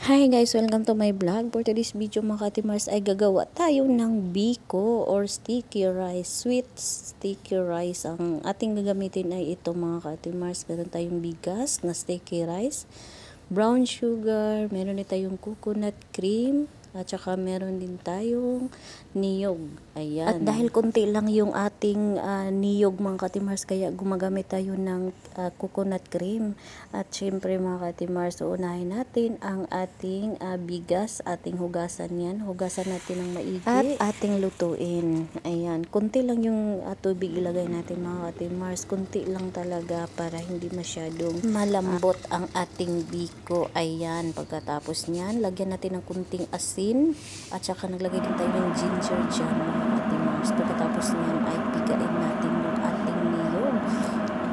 Hi guys! Welcome to my vlog. For today's video mga katimars ay gagawa tayo ng biko or sticky rice. Sweet sticky rice. Ang ating gagamitin ay ito mga katimars. Meron tayong bigas na sticky rice, brown sugar, meron din tayong coconut cream, at saka meron din tayong niyog. Ayan. At dahil konti lang yung ating niyog mga katimars, kaya gumagamit tayo ng coconut cream. At syempre mga katimars, unahin natin ang ating bigas, ating hugasan yan. Hugasan natin ng maigi. At ating lutuin. Ayan. Konti lang yung tubig ilagay natin mga katimars. Konti lang talaga para hindi masyadong malambot ang ating biko. Ayan. Pagkatapos nyan, lagyan natin ng kunting asin. At saka naglagay din tayo ng ginger dyan mga katimars. Pagkatapos nyan ay pigain natin yung ating niyog.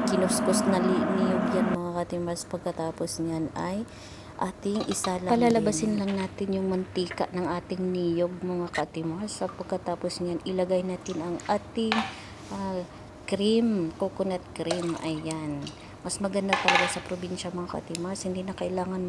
Kinuskus na niyog yan mga katimars. Pagkatapos nyan ay ating isalang palalabasin lang natin yung mantika ng ating niyog mga katimars. Pagkatapos nyan ilagay natin ang ating cream, coconut cream. Ayan. Mas maganda talaga sa probinsya mga katimars, hindi na kailangan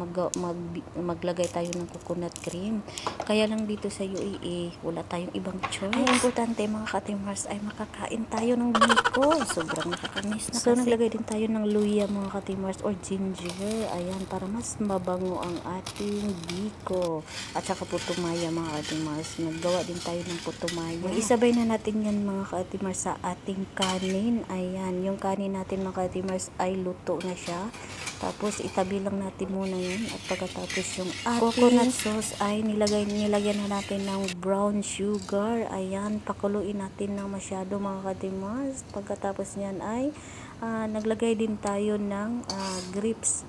maglagay tayo ng coconut cream. Kaya lang dito sa UAE, wala tayong ibang choice. Ang importante mga katimars ay makakain tayo ng biko. Sobrang nakakamiss na kasi. So naglagay din tayo ng luya mga katimars or ginger. Ayan, para mas mabango ang ating biko. At saka putumaya mga katimars. Naggawa din tayo ng putumaya. Isabay na natin yan mga katimars sa ating kanin. Ayan, yung kanin natin mga katimars ay luto na siya. Tapos itabi lang natin muna yan. At pagkatapos yung coconut sauce ay nilagyan na natin ng brown sugar. Ayan, pakuluin natin ng masyado mga katimars. Pagkatapos niyan ay naglagay din tayo ng grapes.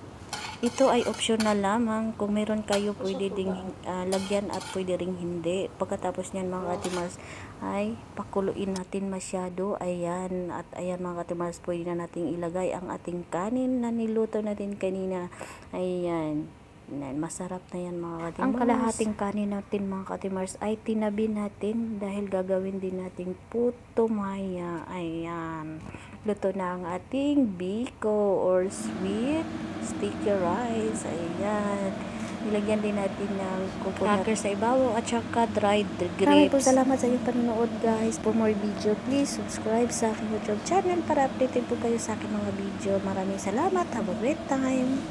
Ito ay optional lamang. Kung meron kayo, pwede ding lagyan at pwede ring hindi. Pagkatapos niyan mga katimars ay pakuluin natin masyado. Ayan. At ayan mga katimars, pwede na natin ilagay ang ating kanin na niluto natin kanina. Ayan. Masarap na yan mga katimars. Ang kalahating kanin natin mga katimars ay tinabi natin dahil gagawin din nating putumaya. Ayan. Luto na ang ating biko or sweet sticky rice. Ayan. Nilagyan din natin ng coconut cracker sa ibabaw at saka dried grapes. Maraming po salamat sa inyong panonood guys. For more video, please subscribe sa aking YouTube channel para updated po kayo sa aking mga video. Maraming salamat. Have a great time.